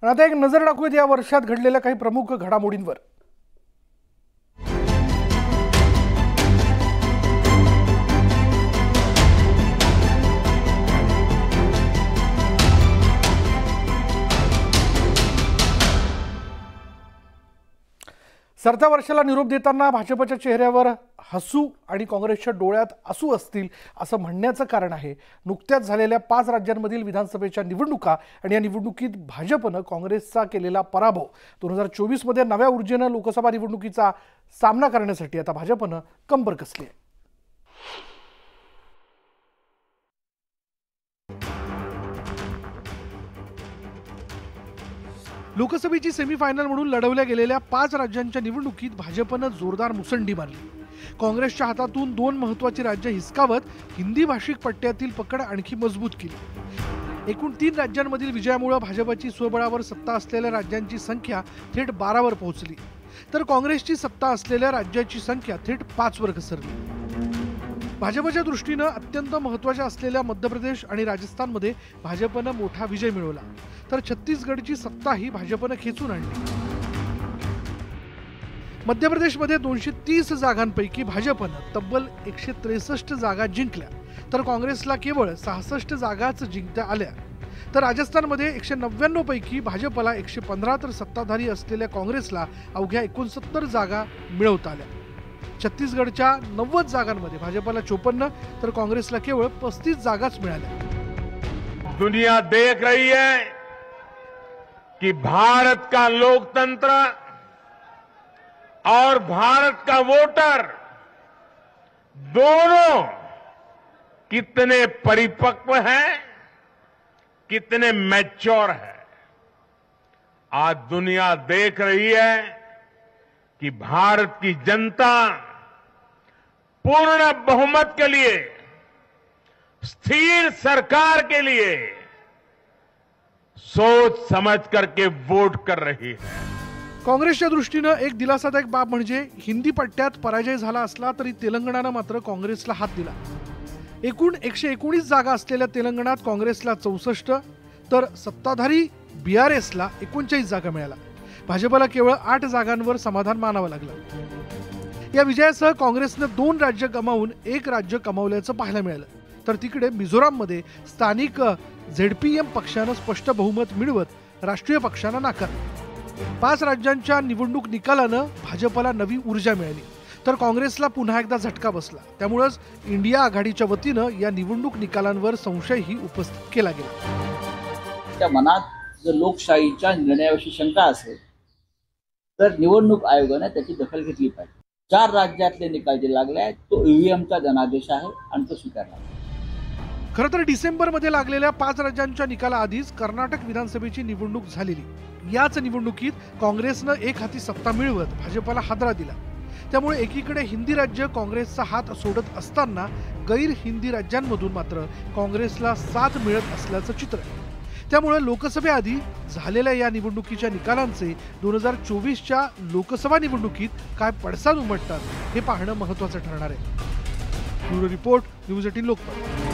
आता एक नजर टाकूयात या वर्षात घडलेल्या काही प्रमुख घडामोडींवर। सरत्या वर्षाला निरोप देताना भाजपच्या चेहऱ्यावर हसू आणि काँग्रेसच्या डोळ्यात आसू असतील असं म्हणण्याचं कारण आहे नुकत्याच झालेल्या 5 राज्यांमधील विधानसभेच्या निवडणुका आणि या निवडणुकीत भाजपनं काँग्रेसचा केलेला पराभव। 2024 मध्ये नव्या ऊर्जेनं लोकसभा निवडणुकीचा सामना करण्यासाठी आता भाजपनं कंबर कसली आहे। लोकसभेची सेमीफायनल म्हणून लढवल्या गेलेल्या 5 राज्यांच्या निवडणुकीत भाजपनं जोरदार मुसंडी मारली। काँग्रेसच्या हातातून 2 महत्त्वाची राज्य हिसकावत हिंदी भाषिक पट्ट्यातील पकड आणखी मजबूत केली। एकूण 3 राज्यांमधील विजयामुळे भाजपची स्वबळावर सत्ता असलेल्या राज्यांची संख्या थेट 12 वर पोहोचली, तर काँग्रेसची सत्ता असलेल्या राज्याची संख्या थेट 5 वर घसरली। भाजपच्या दृष्टीनं अत्यंत महत्त्वाच्या असलेल्या मध्य प्रदेश आणि राजस्थानमध्ये भाजपनं मोठा विजय मिळवला, तर छत्तीसगडची सत्ताही भाजपनं खेचून आणली। मध्य प्रदेशमध्ये 230 जागांपैकी भाजपनं तब्बल 163 जागा जिंकल्या, तर काँग्रेसला केवळ 66 जागाच जिंकता आल्या। तर राजस्थानमध्ये 199 पैकी भाजपला 115 तर सत्ताधारी असलेल्या काँग्रेसला अवघ्या 69 जागा मिळवता आल्या। छत्तीसगडच्या 90 जागांमध्ये भाजपला 54 तर काँग्रेसला केवळ 35 जागाच मिळाल्या। दुनिया देख रही है कि भारत का लोकतंत्र और भारत का वोटर दोनों कितने परिपक्व हैं, कितने मैच्योर हैं। आज दुनिया देख रही है कि भारत की जनता पूर्ण बहुमत के लिए, स्थिर सरकार के लिए सोच समझ करके वोट कर रही है। काँग्रेसच्या दृष्टीनं एक दिलासादायक बाब म्हणजे हिंदी पट्ट्यात पराजय झाला असला तरी तेलंगणानं मात्र काँग्रेसला हात दिला। एकूण 119 जागा असलेल्या तेलंगणात काँग्रेसला 64 तर सत्ताधारी बीआरएसला 39 जागा मिळाल्या। भाजपला केवळ 8 जागांवर समाधान मानावं लागलं। या विजयासह काँग्रेसनं 2 राज्य गमावून 1 राज्य कमावल्याचं पाहायला मिळालं, तर तिकडे मिझोराममध्ये स्थानिक झेडपीएम पक्षानं स्पष्ट बहुमत मिळवत राष्ट्रीय पक्षांना नाकारलं। 5 राज्यांच्या निवडणूक निकालानं भाजपला नवी ऊर्जा मिळाली, तर काँग्रेसला पुन्हा एकदा झटका बसला। त्यामुळेच इंडिया आघाडीच्या वतीनं या निवडणूक निकालांवर संशयही उपस्थित केला गेला। त्या मनात जर लोकशाहीच्या निर्णयाविषयी शंका असेल तर निवडणूक आयोगाने त्याची दखल घेतली पाहिजे। 4 राज्यातले निकाल जे लागले आहेत तो ईव्हीएमचा जनादेश आहे आणि तो स्वीकारला। खरं तर डिसेंबरमध्ये लागलेल्या 5 राज्यांच्या निकालाआधीच कर्नाटक विधानसभेची निवडणूक झालेली। याच निवडणुकीत काँग्रेसनं एक हाती सत्ता मिळवत भाजपला हादरा दिला। त्यामुळे एकीकडे हिंदी राज्य काँग्रेसचा हात सोडत असताना गैर हिंदी राज्यांमधून मात्र काँग्रेसला साथ मिळत असल्याचं चित्र आहे। त्यामुळे लोकसभेआधी झालेल्या या निवडणुकीच्या निकालांचे 2024च्या लोकसभा निवडणुकीत काय पडसाद उमटतात हे पाहणं महत्त्वाचं ठरणार आहे। Bureau report, news 18 Lokmat.